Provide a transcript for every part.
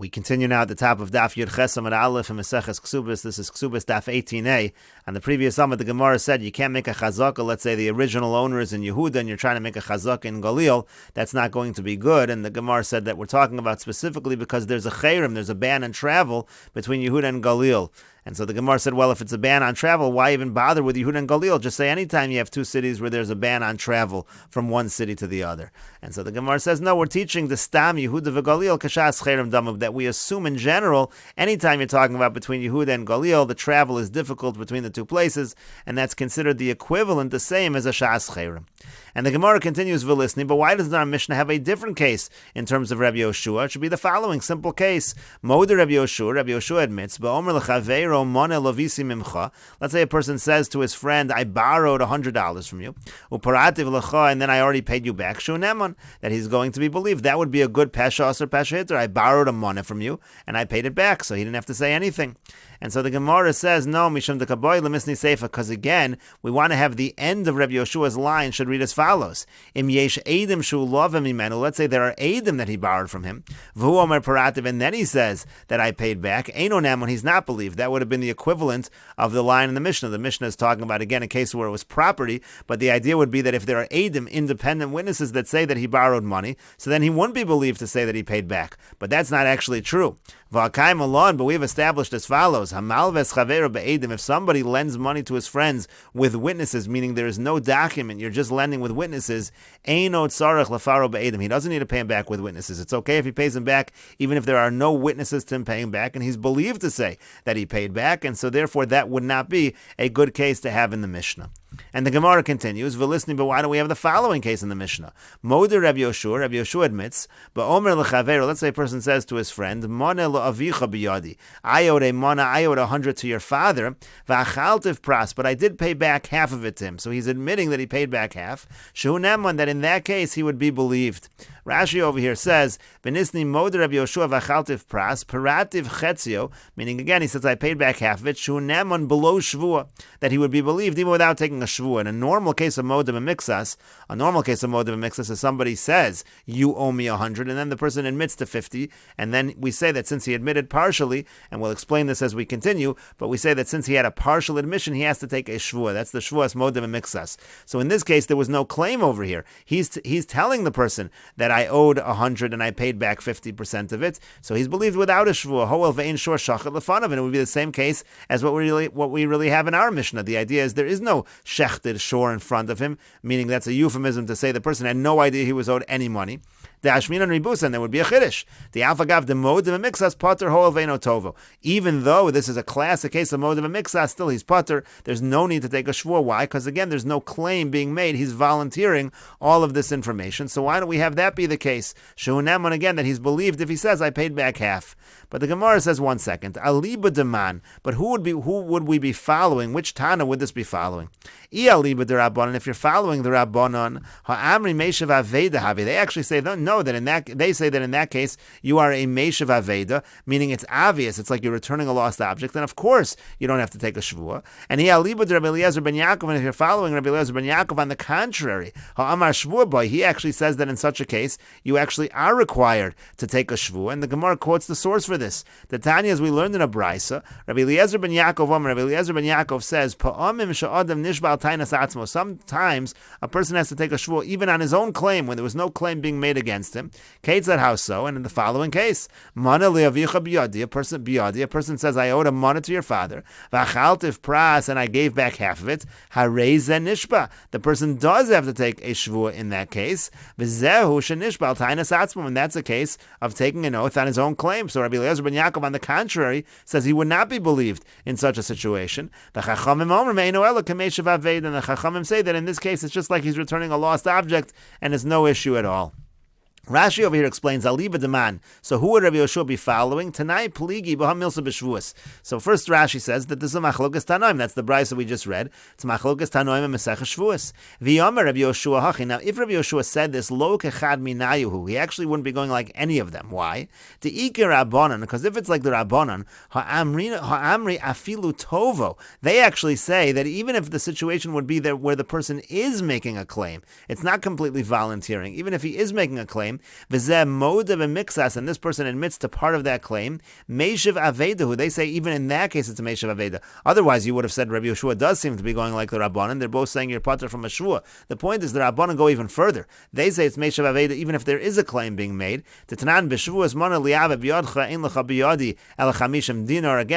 We continue now at the top of Daf Yud Ches Amud Aleph in Mesechet Kesubos. This is Kesubos Daf 18a. On the previous Amud, the Gemara said you can't make a chazaka. Let's say the original owner is in Yehuda and you're trying to make a chazaka in Galil. That's not going to be good. And the Gemara said that we're talking about specifically because there's a chayrim, there's a ban on travel between Yehuda and Galil. And so the Gemara said, well, if it's a ban on travel, why even bother with Yehuda and Galil? Just say anytime you have two cities where there's a ban on travel from one city to the other. And so the Gemara says, no, we're teaching the Stam Yehuda v'Galil kashas chayrim damub, that we assume in general, anytime you're talking about between Yehuda and Galil, the travel is difficult between the two places, and that's considered the equivalent, the same as a shas chayrim. And the Gemara continues listening, but why does our Mishnah have a different case in terms of Rabbi Yoshua? It should be the following simple case. Moder Rabbi Yoshua admits, Ba'omer l'chaveiro moneh lovisi mimcha. Let's say a person says to his friend, I borrowed $100 from you, uparativ l'cha, and then I already paid you back, shu nemon, that he's going to be believed. That would be a good pesha or pesha hitter. I borrowed a moneh from you, and I paid it back, so he didn't have to say anything. And so the Gemara says, no, mishum dekaboy lemisni seifa, because again, we want to have the end of Rabbi Yoshua's line should read as follows. Im yesh eidim shu lovem imenu. Let's say there are eidim that he borrowed from him. V'hu omer parativ, and then he says that I paid back. Eino nam, when he's not believed. That would have been the equivalent of the line in the Mishnah. The Mishnah is talking about, again, a case where it was property, but the idea would be that if there are eidim, independent witnesses that say that he borrowed money, so then he wouldn't be believed to say that he paid back. But that's not actually true. V'akaim alon, but we've established as follows. Hamalves chaveru be'edim. If somebody lends money to his friends with witnesses, meaning there is no document, you're just lending with witnesses, eino tzarech lefaro be'edim. He doesn't need to pay him back with witnesses. It's okay if he pays him back, even if there are no witnesses to him paying back, and he's believed to say that he paid back, and so therefore that would not be a good case to have in the Mishnah. And the Gemara continues, listening, but why don't we have the following case in the Mishnah? Moder Rabbi Yoshua admits, but Omer lechaveru, let's say a person says to his friend, Moneh lo'avicha biyadi, I owed $100 to your father, v'achaltiv pras, but I did pay back half of it to him. So he's admitting that he paid back half. Shehu nemon, that in that case he would be believed. Rashi over here says, V'nisni moder Rabbi Yoshua v'achaltiv pras, parativ chetzio, meaning again he says I paid back half of it, shehu nemon below shvua, that he would be believed even without taking a shvua. In a normal case of modem and mixas, is somebody says, you owe me 100, and then the person admits to 50, and then we say that since he admitted partially, and we'll explain this as we continue, but we say that since he had a partial admission, he has to take a shvua. That's the shvuas modem and mixas. So in this case, there was no claim over here. He's telling the person that I owed 100 and I paid back 50% of it, so he's believed without a shvua. Hoel ve'in shor shachat lefanov, and it would be the same case as what we really have in our Mishnah. The idea is there is no shechted shore in front of him, meaning that's a euphemism to say the person had no idea he was owed any money. The Ashminan Ribus, and there would be a chiddush. The Alfagav the Modim and Mixas Potter Hoel Veino Tovo. Even though this is a classic case of Modim and Mixas, still he's Potter. There's no need to take a shvur. Why? Because again, there's no claim being made. He's volunteering all of this information. So why don't we have that be the case? Shehunemon again that he's believed if he says I paid back half. But the Gemara says 1 second. Aliba deman. But who would we be following? Which Tana would this be following? Aliba de Rabbanon. If you're following the Rabbanon, Ha'amri Meshav Aveda Havi. They actually say no. They say that in that case you are a Meshav Aveda, meaning it's obvious. It's like you're returning a lost object, and of course you don't have to take a shvua. And he Aliba de Rabbi Eliezer ben Yaakov. And if you're following Rabbi Eliezer ben Yaakov, on the contrary, Ha'amar Shvua boy, he actually says that in such a case you actually are required to take a shvua. And the Gemara quotes the source for this. The Tanya, as we learned in a brisa, Rabbi Eliezer ben Yaakov says, Pa'amim sha'adam nishbal tainas atzmo. Sometimes a person has to take a shvua even on his own claim when there was no claim being made against him. Kates, how so? And in the following case, Mana liavicha biyadi, a person says, I owed a mana to your father. V'achaltiv pras, and I gave back half of it. Harei ze nishba. The person does have to take a shvua in that case. V'zehu shenishbal tainas atzmo, and that's a case of taking an oath on his own claim. So Rabbi Eliezer ben Yaakov, on the contrary, says he would not be believed in such a situation. The Chachamim omer me'eino ela k'meshav aved, and the Chachamim say that in this case it's just like he's returning a lost object, and it's no issue at all. Rashi over here explains Aliba Deman. So who would Rabbi Yoshua be following? Tanai Pligi B'ha Milsa B'Shvuas. So first Rashi says that this is a Machlokas Tanoim. That's the brayso we just read. It's Machlokas Tanoim and Mesechet Shvuas. V'yomer Rabbi Yoshua Hachi. Now, if Rabbi Yoshua said this, Lo Kechad Minayuhu, he actually wouldn't be going like any of them. Why? The Iker Rabbanan, because if it's like the Rabbanan, Ha'amri Afilu Tovo, they actually say that even if the situation would be there where the person is making a claim, it's not completely volunteering. Even if he is making a claim, claim, v'zeh modev mixas, and this person admits to part of that claim, meishiv avedahu, they say even in that case it's a meishiv aveda. Otherwise you would have said Rabbi Yehoshua does seem to be going like the Rabbanan. They're both saying you're pater from a shvua. The point is the Rabbanan go even further. They say it's meishiv aveda even if there is a claim being made. Again,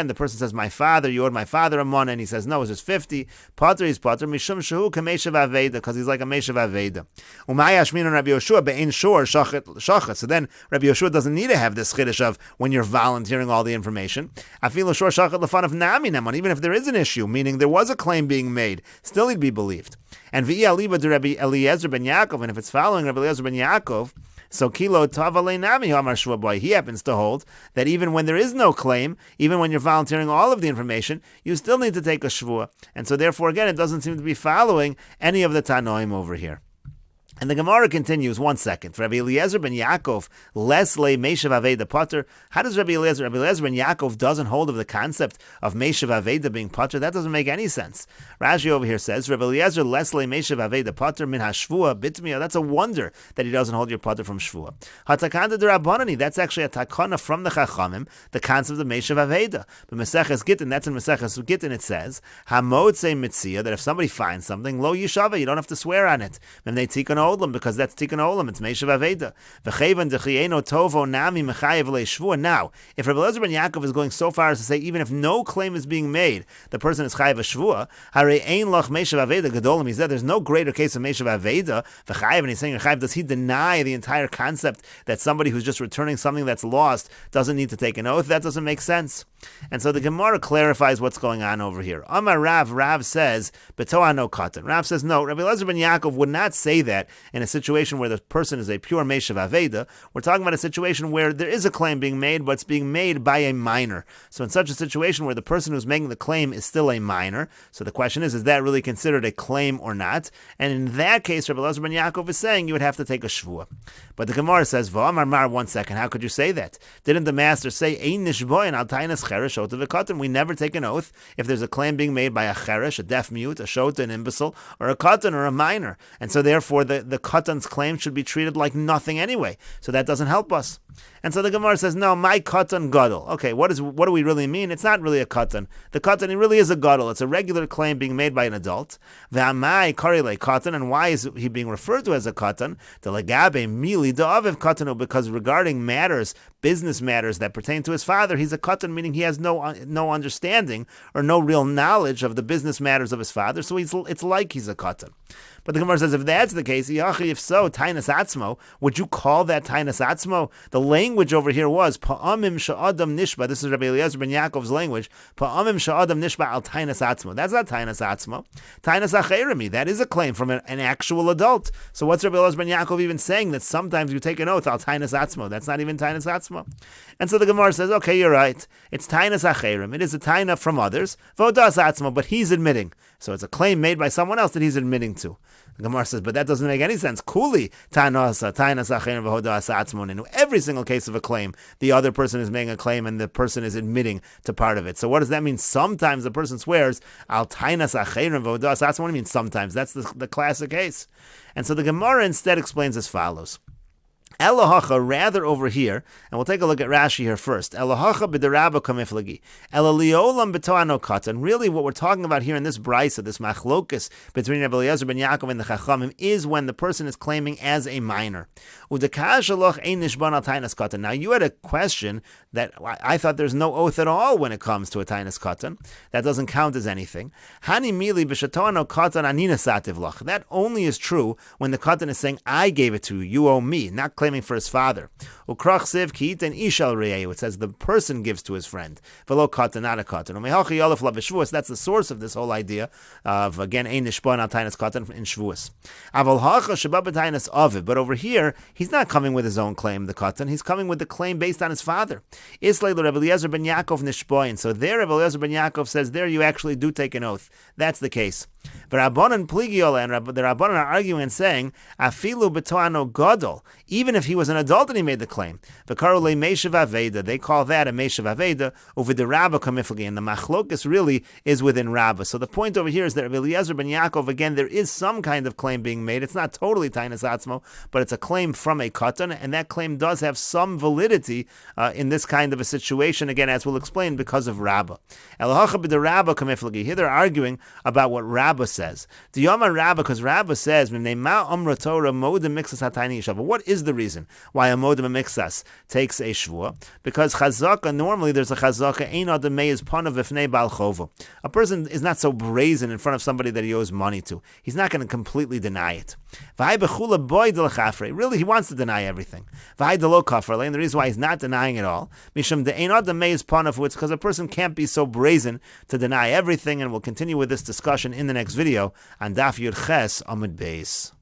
the person says, my father, you owed my father a money, and he says, no, it's just 50. Pater is pater, mishum shehu kameshav aveda, because he's like a meshav aveda. Umayashmin Rabbi Yehoshua be'ein shor shachat. So then Rabbi Yehoshua doesn't need to have this chiddush of when you're volunteering all the information. Afilu shor shachat lefan of nami naman, even if there is an issue, meaning there was a claim being made, still he'd be believed. And v'ia liba de Rabbi Eliezer ben Yaakov, and if it's following Rabbi Eliezer ben Yaakov, so kilo tavalei nami amar shvua boy. He happens to hold that even when there is no claim, even when you're volunteering all of the information, you still need to take a shvua. And so therefore, again, it doesn't seem to be following any of the Tanoim over here. And the Gemara continues, 1 second. Rabbi Eliezer ben Yaakov, lesle meishav aveda pater. How does Rabbi Eliezer ben Yaakov doesn't hold of the concept of meishav aveda being pater? That doesn't make any sense. Rashi over here says, Rabbi Eliezer lesle meishav aveda pater min hashvua bitmiya. That's a wonder that he doesn't hold your pater from shvua. Hatakanda derabbanani. That's actually a takana from the Chachamim, the concept of meishav aveda. But Mesechet Gittin, that's in Mesechet Gittin, it says, hamotze mitzia, that if somebody finds something, lo yishava, you don't have to swear on it. When they tikun olam, because that's tikkun olam, it's meishav aveda. V'chevan dechieno tovo nami mechayev leishvua. Now, if Rabbi Eliezer ben Yaakov is going so far as to say even if no claim is being made, the person is chayev a shvua, harei ein lach meishav aveda gedolim. He said there's no greater case of meishav aveda. V'chayev, and he's saying chayev. Does he deny the entire concept that somebody who's just returning something that's lost doesn't need to take an oath? That doesn't make sense. And so the Gemara clarifies what's going on over here. Amar Rav says, Betoah no katan. Rav says, no, Rabbi Eliezer ben Yaakov would not say that in a situation where the person is a pure meishav aveda. We're talking about a situation where there is a claim being made, but it's being made by a minor. So in such a situation where the person who's making the claim is still a minor, so the question is that really considered a claim or not? And in that case, Rabbi Eliezer ben Yaakov is saying you would have to take a shvua. But the Gemara says, V'amar mar, 1 second, how could you say that? Didn't the master say, Ein nishboin al tainas cheresh shota v'katan? We never take an oath if there's a claim being made by a cheresh, a deaf mute, a shota, an imbecile, or a katan, or a minor. And so therefore the katan's claim should be treated like nothing anyway. So that doesn't help us. And so the Gemara says, no, my katan gadol. Okay, what do we really mean? It's not really a katan. The katan, it really is a gadol. It's a regular claim being made by an adult. V'amai karile katan, and why is he being referred to as a katan? The legabe mili da'aviv katanu, because regarding matters, business matters that pertain to his father, he's a katan, meaning he has no understanding or no real knowledge of the business matters of his father. So it's like he's a katan. But the Gemara says, if that's the case, if so, tainas atzmo, would you call that tainas atzmo? The language over here was pa'amim sha'adam nishba. This is Rabbi Eliezer ben Yaakov's language. Pa'amim sha'adam nishba al tainas atzmo. That's not tainas atzmo. Tainas acherimi. That is a claim from an actual adult. So what's Rabbi Eliezer ben Yaakov even saying that sometimes you take an oath al tainas atzmo? That's not even tainas atzmo. And so the Gemara says, okay, you're right. It's tainas acherim. It is a taina from others. Vodas atzmo, but he's admitting. So it's a claim made by someone else that he's admitting to. The Gemara says, but that doesn't make any sense. Kuli, in every single case of a claim, the other person is making a claim and the person is admitting to part of it. So what does that mean? Sometimes the person swears, al tainas acherim v'hodas atzmon. What do you mean sometimes? That's the classic case. And so the Gemara instead explains as follows. Elohacha, rather over here, and we'll take a look at Rashi here first. Elohacha b'derabba kamiflagi. Eloliolam b'toano katan. Really, what we're talking about here in this brisa, this machlokus between Rabbi Eliezer ben Yaakov and the Chachamim, is when the person is claiming as a minor. Udekashaloch ein nishban al tainas katan. Now, you had a question that I thought there's no oath at all when it comes to a tainas katan. That doesn't count as anything. Hani mili b'shatoano katan anina sativ lach. That only is true when the katan is saying, I gave it to you, you owe me, not claiming for his father. Ukrach siv kiit and ishal re'eu. It says the person gives to his friend. Velo katan, not a katan. Umehachi yolef la b'shvuas. That's the source of this whole idea of, again, ein nishban al tainas katan in shvuas. Aval hacha sheba b'tainas aviv. But over here, he's not coming with his own claim, the katan. He's coming with the claim based on his father. Islay Rabbi Eliezer ben Yaakov nishboin. So there, Rabbi Eliezer ben Yaakov says, there you actually do take an oath. That's the case. But Rabbanan pligiola, and the Rabbanan are arguing and saying, afilu b'toano gadol. Even if he was an adult and he made the claim. V'karule Meshav Aveda, they call that a Meshav Aveda over the Rabba Kamiflagi, and the Machlokes really is within Rabba. So the point over here is that Eliezer ben Yaakov, again, there is some kind of claim being made. It's not totally Tainas Atzmo, but it's a claim from a Katan, and that claim does have some validity in this kind of a situation, again, as we'll explain, because of Rabba. Here they're arguing about what Rabba says. The Yoma Rabba, because Rabba says, what is the reason why a Modem Mixas takes a Shvua? Because Chazaka, normally there's a Chazaka, Ein Adam Meiz Panav V'fnei Bal Chovo. A person is not so brazen in front of somebody that he owes money to. He's not going to completely deny it. Really, he wants to deny everything. And the reason why he's not denying it all, it's because a person can't be so brazen to deny everything, and we'll continue with this discussion in the next video on Daf Yud Ches Amud Beis.